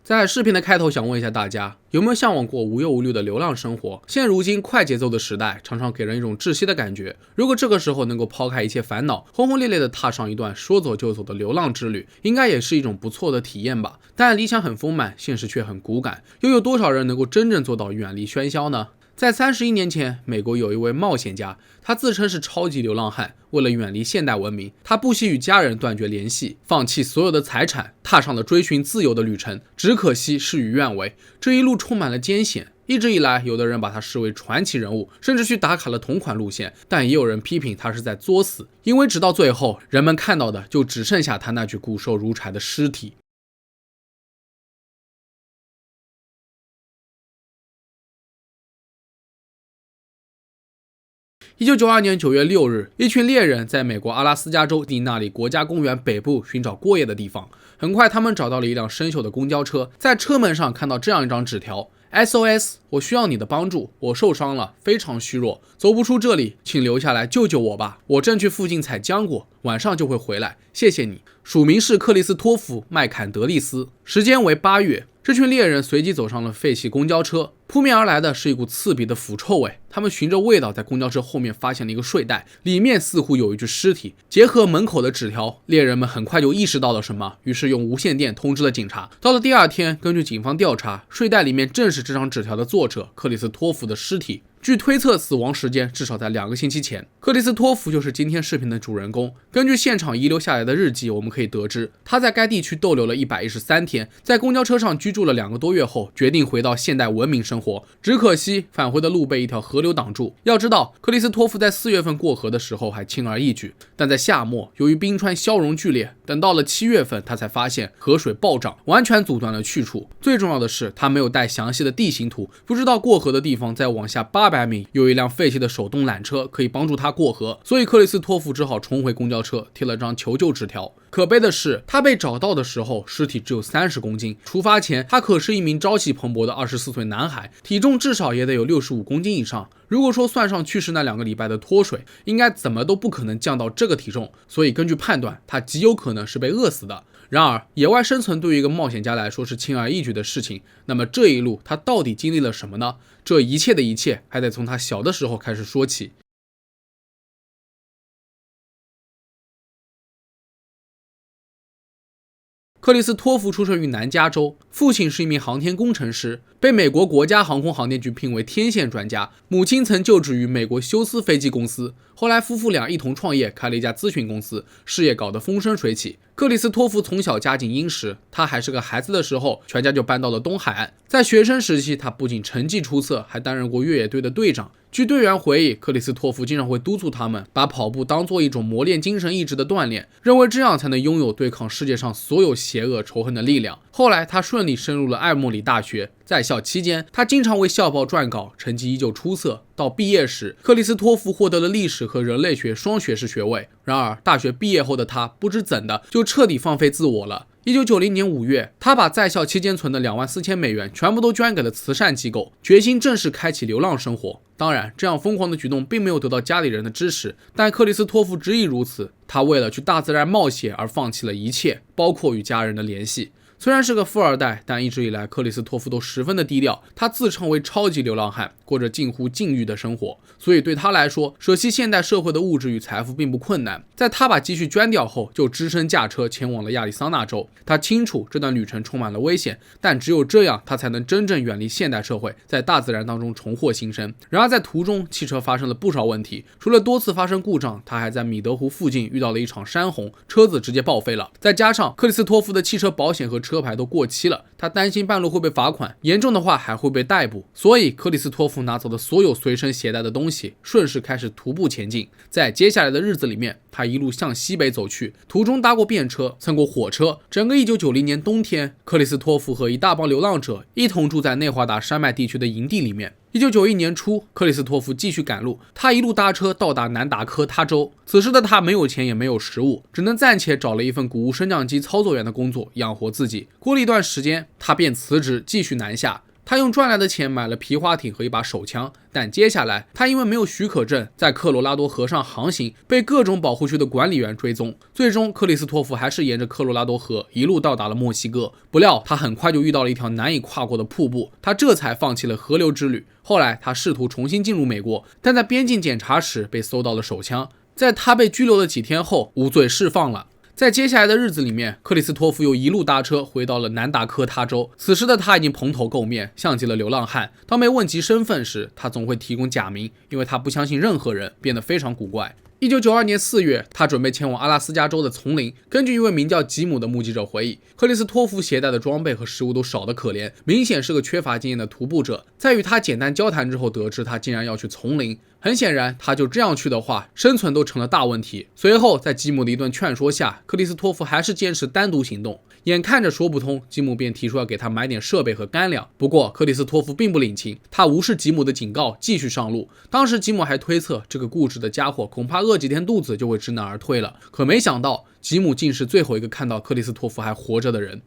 在视频的开头，想问一下大家，有没有向往过无忧无虑的流浪生活？现如今快节奏的时代，常常给人一种窒息的感觉。如果这个时候能够抛开一切烦恼，轰轰烈烈的踏上一段说走就走的流浪之旅，应该也是一种不错的体验吧。但理想很丰满，现实却很骨感，又有多少人能够真正做到远离喧嚣呢？在31年前，美国有一位冒险家，他自称是超级流浪汉。为了远离现代文明，他不惜与家人断绝联系，放弃所有的财产，踏上了追寻自由的旅程。只可惜事与愿违，这一路充满了艰险。一直以来，有的人把他视为传奇人物，甚至去打卡了同款路线，但也有人批评他是在作死，因为直到最后，人们看到的就只剩下他那具骨瘦如柴的尸体。1992年9月6日，一群猎人在美国阿拉斯加州蒂纳里国家公园北部寻找过夜的地方。很快，他们找到了一辆生锈的公交车，在车门上看到这样一张纸条 ：SOS， 我需要你的帮助，我受伤了，非常虚弱，走不出这里，请留下来救救我吧！我正去附近采浆果，晚上就会回来，谢谢你。署名是克里斯托弗·麦坎德利斯，时间为8月。这群猎人随即走上了废弃公交车，扑面而来的是一股刺鼻的腐臭味。他们循着味道在公交车后面发现了一个睡袋，里面似乎有一具尸体。结合门口的纸条，猎人们很快就意识到了什么，于是用无线电通知了警察。到了第二天，根据警方调查，睡袋里面正是这张纸条的作者克里斯托弗的尸体。据推测，死亡时间至少在2个星期前。克里斯托弗就是今天视频的主人公。根据现场遗留下来的日记，我们可以得知，他在该地区逗留了113天，在公交车上居住了2个多月后，决定回到现代文明生活。只可惜返回的路被一条河流挡住。要知道，克里斯托弗在4月份过河的时候还轻而易举，但在夏末，由于冰川消融剧烈，等到了7月份，他才发现河水暴涨，完全阻断了去处。最重要的是，他没有带详细的地形图，不知道过河的地方再往下800米有一辆废弃的手动缆车可以帮助他过河，所以克里斯托弗只好重回公交车，贴了张求救纸条。可悲的是，他被找到的时候，尸体只有30公斤。出发前，他可是一名朝气蓬勃的24岁男孩，体重至少也得有65公斤以上。如果说算上去世那2个礼拜的脱水，应该怎么都不可能降到这个体重。所以根据判断，他极有可能是被饿死的。然而，野外生存对于一个冒险家来说是轻而易举的事情。那么这一路他到底经历了什么呢？这一切的一切，还得从他小的时候开始说起。克里斯托弗出生于南加州，父亲是一名航天工程师，被美国国家航空航天局聘为天线专家。母亲曾就职于美国休斯飞机公司，后来夫妇俩一同创业，开了一家咨询公司，事业搞得风生水起。克里斯托弗从小家境殷实，他还是个孩子的时候，全家就搬到了东海岸。在学生时期，他不仅成绩出色，还担任过越野队的队长。据队员回忆，克里斯托弗经常会督促他们把跑步当做一种磨练精神意志的锻炼，认为这样才能拥有对抗世界上所有邪恶仇恨的力量。后来他顺利升入了艾默里大学，在校期间，他经常为校报撰稿，成绩依旧出色。到毕业时，克里斯托弗获得了历史和人类学双学士学位。然而，大学毕业后的他不知怎的就彻底放飞自我了。1990年5月，他把在校期间存的$24,000全部都捐给了慈善机构，决心正式开启流浪生活。当然，这样疯狂的举动并没有得到家里人的支持，但克里斯托弗执意如此。他为了去大自然冒险而放弃了一切，包括与家人的联系。虽然是个富二代，但一直以来克里斯托弗都十分的低调。他自称为超级流浪汉，过着近乎禁欲的生活，所以对他来说，舍弃现代社会的物质与财富并不困难。在他把积蓄捐掉后，就只身驾车前往了亚利桑那州。他清楚这段旅程充满了危险，但只有这样，他才能真正远离现代社会，在大自然当中重获新生。然而在途中，汽车发生了不少问题，除了多次发生故障，他还在米德湖附近遇到了一场山洪，车子直接报废了。再加上克里斯托弗的汽车保险和车牌都过期了，他担心半路会被罚款，严重的话还会被逮捕。所以克里斯托弗拿走了所有随身携带的东西，顺势开始徒步前进。在接下来的日子里面，他一路向西北走去，途中搭过便车，蹭过火车。整个1990年冬天，克里斯托弗和一大帮流浪者一同住在内华达山脉地区的营地里面。1991年初，克里斯托弗继续赶路，他一路搭车到达南达科他州。此时的他没有钱也没有食物，只能暂且找了一份谷物升降机操作员的工作养活自己。过了一段时间，他便辞职继续南下。他用赚来的钱买了皮划艇和一把手枪，但接下来他因为没有许可证，在科罗拉多河上航行，被各种保护区的管理员追踪。最终，克里斯托弗还是沿着科罗拉多河一路到达了墨西哥。不料，他很快就遇到了一条难以跨过的瀑布，他这才放弃了河流之旅。后来，他试图重新进入美国，但在边境检查时被搜到了手枪。在他被拘留了几天后，无罪释放了。在接下来的日子里面，克里斯托弗又一路搭车回到了南达科他州。此时的他已经蓬头垢面，像极了流浪汉。当被问及身份时，他总会提供假名，因为他不相信任何人，变得非常古怪。1992年4月，他准备前往阿拉斯加州的丛林。根据一位名叫吉姆的目击者回忆，克里斯托弗携带的装备和食物都少得可怜，明显是个缺乏经验的徒步者。在与他简单交谈之后，得知他竟然要去丛林。很显然，他就这样去的话，生存都成了大问题。随后，在吉姆的一顿劝说下，克里斯托弗还是坚持单独行动。眼看着说不通，吉姆便提出要给他买点设备和干粮。不过，克里斯托弗并不领情，他无视吉姆的警告，继续上路。当时吉姆还推测，这个固执的家伙恐怕饿几天肚子就会知难而退了。可没想到，吉姆竟是最后一个看到克里斯托弗还活着的人。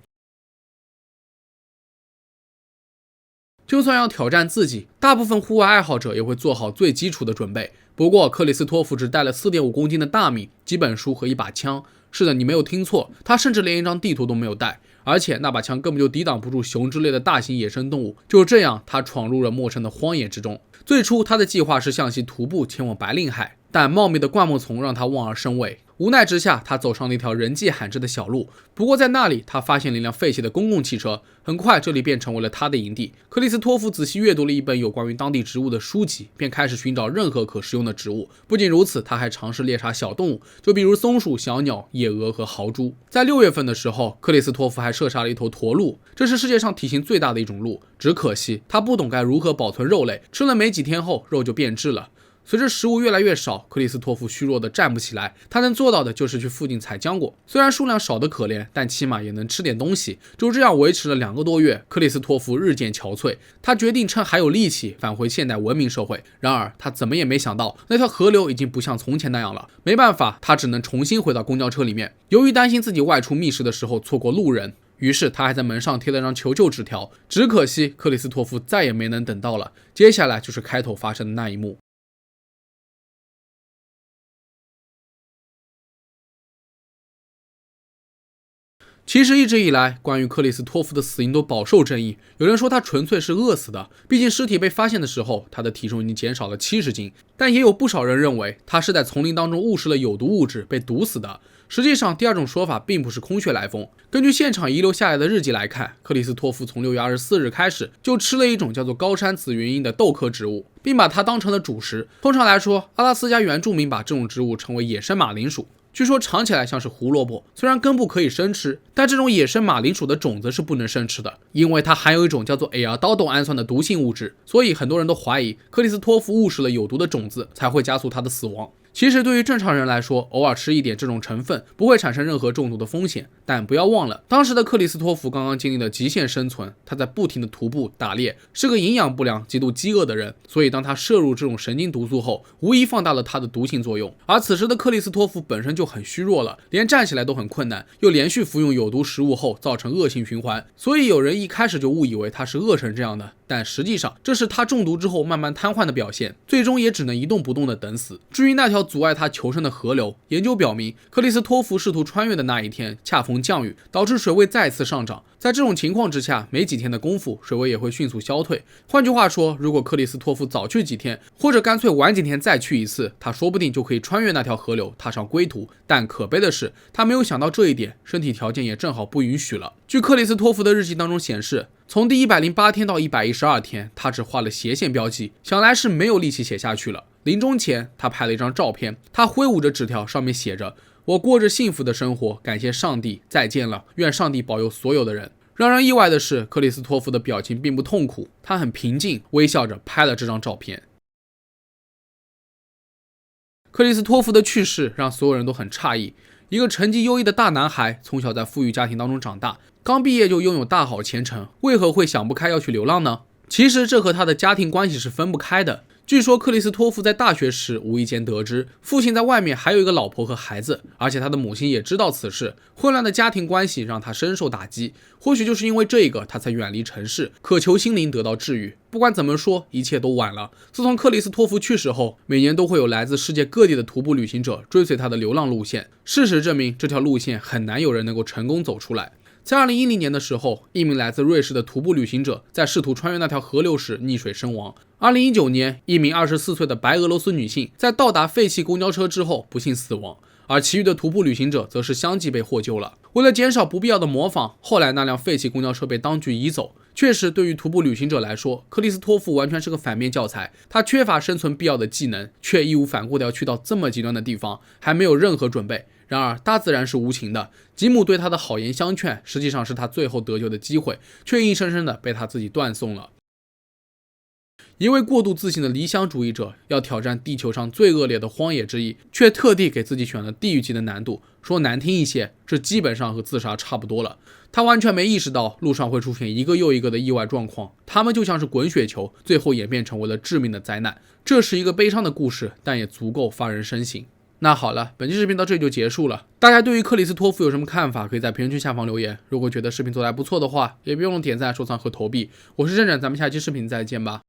就算要挑战自己，大部分户外爱好者也会做好最基础的准备。不过，克里斯托弗只带了 4.5 公斤的大米、几本书和一把枪。是的，你没有听错，他甚至连一张地图都没有带，而且那把枪根本就抵挡不住熊之类的大型野生动物。就这样，他闯入了陌生的荒野之中。最初，他的计划是向西徒步前往白令海，但茂密的灌木丛让他望而生畏。无奈之下，他走上了一条人迹罕至的小路。不过在那里，他发现了一辆废弃的公共汽车。很快，这里便成为了他的营地。克里斯托弗仔细阅读了一本有关于当地植物的书籍，便开始寻找任何可食用的植物。不仅如此，他还尝试猎杀小动物，就比如松鼠、小鸟、野鹅和豪猪。在6月份的时候，克里斯托弗还射杀了一头驼鹿，这是世界上体型最大的一种鹿。只可惜他不懂该如何保存肉类，吃了没几天后，肉就变质了。随着食物越来越少，克里斯托弗虚弱的站不起来，他能做到的就是去附近采浆果。虽然数量少得可怜，但起码也能吃点东西。就这样维持了2个多月，克里斯托弗日渐憔悴。他决定趁还有力气返回现代文明社会。然而他怎么也没想到，那条河流已经不像从前那样了。没办法，他只能重新回到公交车里面。由于担心自己外出觅食的时候错过路人，于是他还在门上贴了张求救纸条。只可惜克里斯托弗再也没能等到了。接下来就是开头发生的那一幕。其实一直以来，关于克里斯托弗的死因都饱受争议。有人说他纯粹是饿死的，毕竟尸体被发现的时候，他的体重已经减少了70斤。但也有不少人认为他是在丛林当中误食了有毒物质被毒死的。实际上，第二种说法并不是空穴来风。根据现场遗留下来的日记来看，克里斯托弗从6月24日开始就吃了一种叫做高山紫云英的豆科植物，并把它当成了主食。通常来说，阿拉斯加原住民把这种植物称为野生马铃薯。据说尝起来像是胡萝卜，虽然根部可以生吃，但这种野生马铃薯的种子是不能生吃的，因为它含有一种叫做 L-道氨酸的毒性物质，所以很多人都怀疑克里斯托弗误食了有毒的种子，才会加速他的死亡。其实对于正常人来说，偶尔吃一点这种成分不会产生任何中毒的风险，但不要忘了，当时的克里斯托弗刚刚经历了极限生存，他在不停的徒步打猎，是个营养不良、极度饥饿的人，所以当他摄入这种神经毒素后，无疑放大了他的毒性作用。而此时的克里斯托弗本身就很虚弱了，连站起来都很困难，又连续服用有毒食物后造成恶性循环，所以有人一开始就误以为他是饿成这样的，但实际上这是他中毒之后慢慢瘫痪的表现，最终也只能一动不动的等死。至于那条阻碍他求生的河流，研究表明，克里斯托弗试图穿越的那一天恰逢降雨，导致水位再次上涨。在这种情况之下，没几天的功夫，水位也会迅速消退。换句话说，如果克里斯托弗早去几天，或者干脆晚几天再去一次，他说不定就可以穿越那条河流，踏上归途。但可悲的是，他没有想到这一点，身体条件也正好不允许了。据克里斯托弗的日记当中显示，从第108天到112天，他只画了斜线标记，想来是没有力气写下去了。临终前，他拍了一张照片，他挥舞着纸条，上面写着：“我过着幸福的生活，感谢上帝，再见了，愿上帝保佑所有的人。”让人意外的是，克里斯托弗的表情并不痛苦，他很平静，微笑着拍了这张照片。克里斯托弗的去世让所有人都很诧异。一个成绩优异的大男孩，从小在富裕家庭当中长大，刚毕业就拥有大好前程，为何会想不开要去流浪呢？其实这和他的家庭关系是分不开的。据说克里斯托弗在大学时无意间得知父亲在外面还有一个老婆和孩子，而且他的母亲也知道此事。混乱的家庭关系让他深受打击，或许就是因为这个，他才远离城市，渴求心灵得到治愈。不管怎么说，一切都晚了。自从克里斯托弗去世后，每年都会有来自世界各地的徒步旅行者追随他的流浪路线。事实证明，这条路线很难有人能够成功走出来。在2010年的时候，一名来自瑞士的徒步旅行者在试图穿越那条河流时溺水身亡。2019年，一名24岁的白俄罗斯女性在到达废弃公交车之后不幸死亡，而其余的徒步旅行者则是相继被获救了。为了减少不必要的模仿，后来那辆废弃公交车被当局移走。确实，对于徒步旅行者来说，克里斯托弗完全是个反面教材。他缺乏生存必要的技能，却义无反顾地要去到这么极端的地方，还没有任何准备。然而，大自然是无情的，吉姆对他的好言相劝，实际上是他最后得救的机会，却硬生生的被他自己断送了。一位过度自信的理想主义者要挑战地球上最恶劣的荒野之一，却特地给自己选了地狱级的难度。说难听一些，这基本上和自杀差不多了。他完全没意识到路上会出现一个又一个的意外状况，他们就像是滚雪球，最后演变成为了致命的灾难。这是一个悲伤的故事，但也足够发人深省。那好了，本期视频到这里就结束了。大家对于克里斯托弗有什么看法，可以在评论区下方留言。如果觉得视频做得还不错的话，也别忘了点赞、收藏和投币。我是正正，咱们下期视频再见吧。